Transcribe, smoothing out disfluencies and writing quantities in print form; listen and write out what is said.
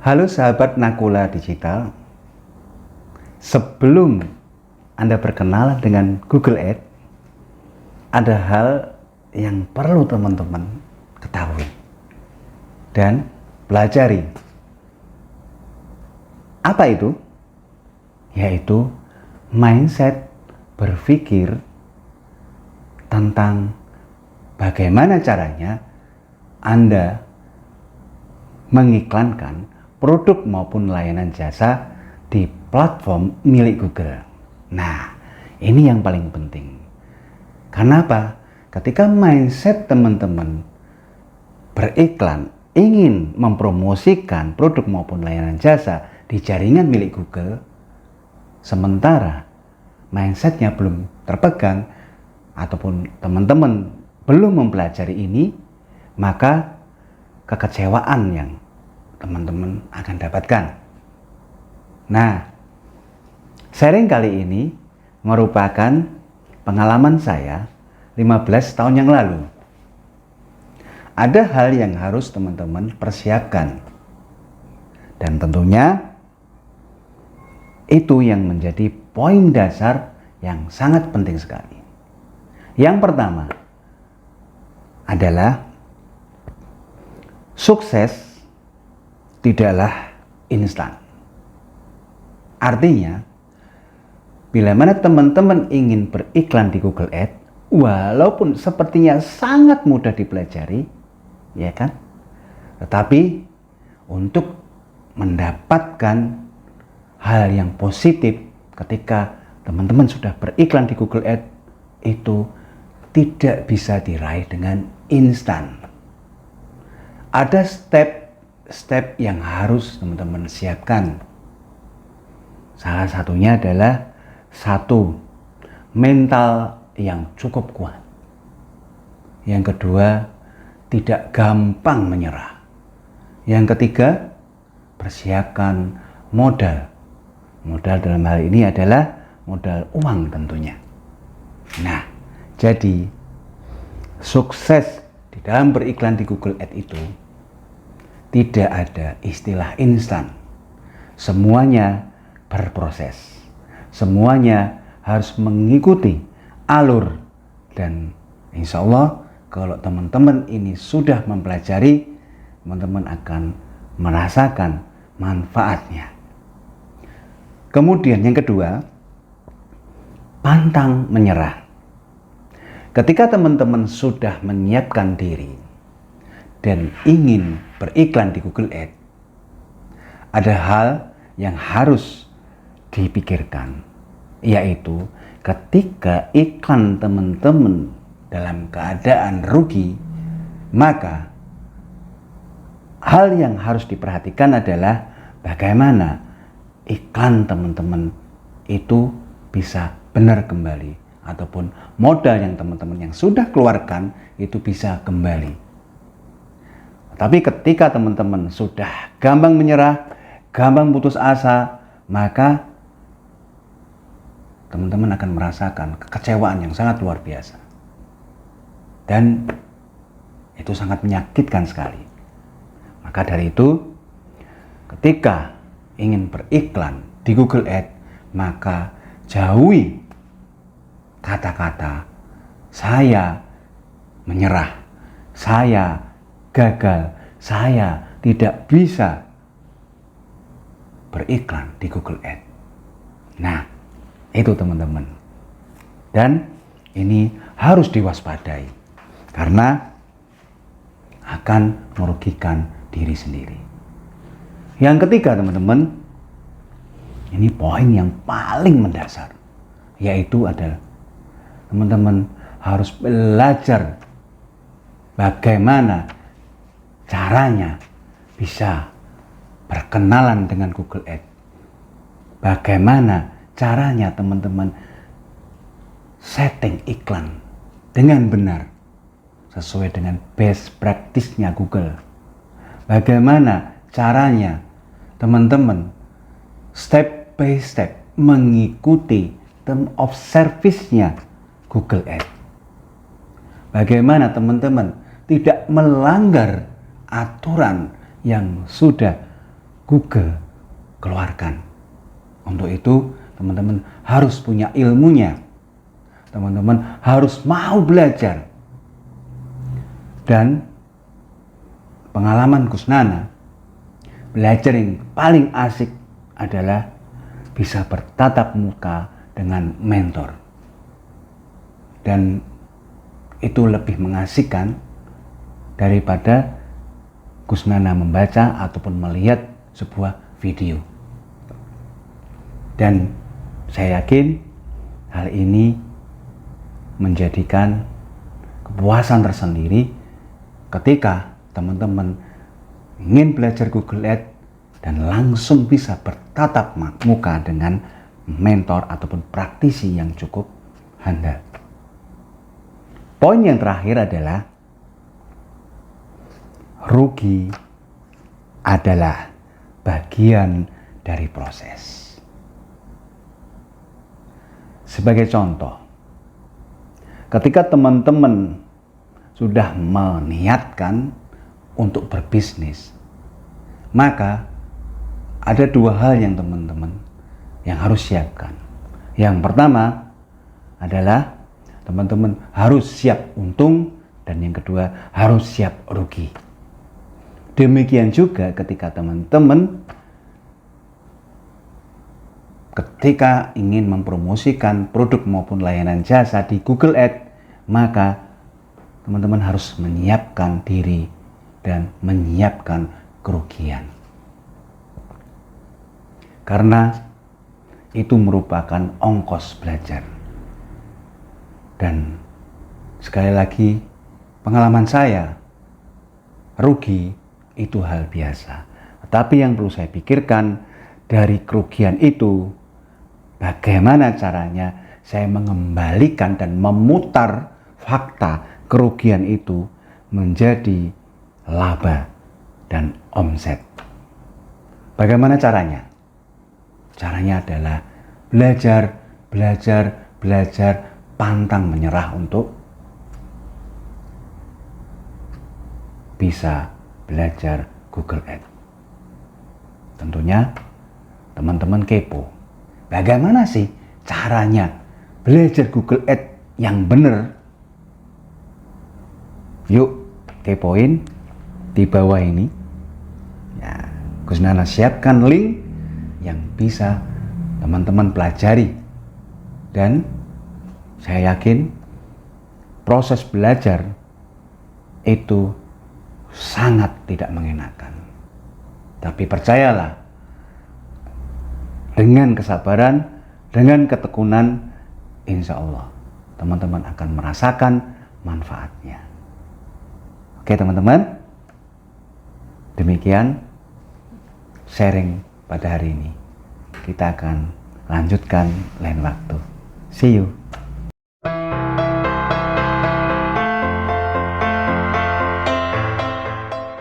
Halo sahabat Nakula Digital. Sebelum Anda berkenalan dengan Google Ads, ada hal yang perlu teman-teman ketahui dan pelajari. Apa itu? Yaitu mindset berpikir tentang bagaimana caranya Anda mengiklankan produk maupun layanan jasa di platform milik Google. Nah, ini yang paling penting. Kenapa? Ketika mindset teman-teman beriklan, ingin mempromosikan produk maupun layanan jasa di jaringan milik Google, sementara mindsetnya belum terpegang ataupun teman-teman belum mempelajari ini, maka kekecewaan yang teman-teman akan dapatkan. Nah, sharing kali ini merupakan pengalaman saya 15 tahun yang lalu. Ada hal yang harus teman-teman persiapkan. Dan tentunya itu yang menjadi poin dasar yang sangat penting sekali. Yang pertama adalah sukses tidaklah instan. Artinya, bila mana teman-teman ingin beriklan di Google Ads, walaupun sepertinya sangat mudah dipelajari, ya kan? Tetapi untuk mendapatkan hal yang positif ketika teman-teman sudah beriklan di Google Ads, itu tidak bisa diraih dengan instan. Ada step yang harus teman-teman siapkan. Salah satunya adalah mental yang cukup kuat. Yang kedua, tidak gampang menyerah. Yang ketiga, persiapkan modal. Modal dalam hal ini adalah modal uang tentunya. Nah, jadi sukses di dalam beriklan di Google Ads itu tidak ada istilah instan. Semuanya berproses. Semuanya harus mengikuti alur. Dan insya Allah kalau teman-teman ini sudah mempelajari, teman-teman akan merasakan manfaatnya. Kemudian yang kedua, pantang menyerah. Ketika teman-teman sudah menyiapkan diri dan ingin beriklan di Google Ads, ada hal yang harus dipikirkan, yaitu ketika iklan teman-teman dalam keadaan rugi, maka hal yang harus diperhatikan adalah bagaimana iklan teman-teman itu bisa benar kembali, ataupun modal yang teman-teman yang sudah keluarkan itu bisa kembali. Tapi ketika teman-teman sudah gampang menyerah, gampang putus asa, maka teman-teman akan merasakan kekecewaan yang sangat luar biasa. Dan itu sangat menyakitkan sekali. Maka dari itu, ketika ingin beriklan di Google Ads, maka jauhi kata-kata saya menyerah, saya gagal, saya tidak bisa beriklan di Google Ads. Nah, itu teman-teman. Dan ini harus diwaspadai karena akan merugikan diri sendiri. Yang ketiga teman-teman, ini poin yang paling mendasar, yaitu adalah teman-teman harus belajar bagaimana caranya bisa berkenalan dengan Google Ads. Bagaimana caranya teman-teman setting iklan dengan benar sesuai dengan best practice-nya Google. Bagaimana caranya teman-teman step by step mengikuti term of service-nya Google Ads. Bagaimana teman-teman tidak melanggar aturan yang sudah Google keluarkan. Untuk itu teman-teman harus punya ilmunya. Teman-teman harus mau belajar. Dan pengalaman Gus Nana, belajar yang paling asik adalah bisa bertatap muka dengan mentor. Dan itu lebih mengasihkan daripada Gus Nana membaca ataupun melihat sebuah video. Dan saya yakin hal ini menjadikan kepuasan tersendiri ketika teman-teman ingin belajar Google Ads dan langsung bisa bertatap muka dengan mentor ataupun praktisi yang cukup handal. Poin yang terakhir adalah rugi adalah bagian dari proses. Sebagai contoh, ketika teman-teman sudah meniatkan untuk berbisnis, maka ada dua hal yang teman-teman yang harus siapkan. Yang pertama adalah teman-teman harus siap untung, dan yang kedua harus siap rugi. Demikian juga ketika teman-teman ketika ingin mempromosikan produk maupun layanan jasa di Google Ads, maka teman-teman harus menyiapkan diri dan menyiapkan kerugian. Karena itu merupakan ongkos belajar. Dan sekali lagi, pengalaman saya, rugi itu hal biasa. Tetapi yang perlu saya pikirkan dari kerugian itu, bagaimana caranya saya mengembalikan dan memutar fakta kerugian itu menjadi laba dan omset. Bagaimana caranya? Caranya adalah belajar, pantang menyerah untuk bisa belajar Google Ads. Tentunya teman-teman kepo, bagaimana sih caranya belajar Google Ads yang benar? Yuk kepoin di bawah ini. Ya, Gus Nana siapkan link yang bisa teman-teman pelajari. Dan saya yakin proses belajar itu sangat tidak mengenakan. Tapi percayalah, dengan kesabaran, dengan ketekunan, insya Allah teman-teman akan merasakan manfaatnya. Oke teman-teman, demikian sharing pada hari ini. Kita akan lanjutkan lain waktu. See you.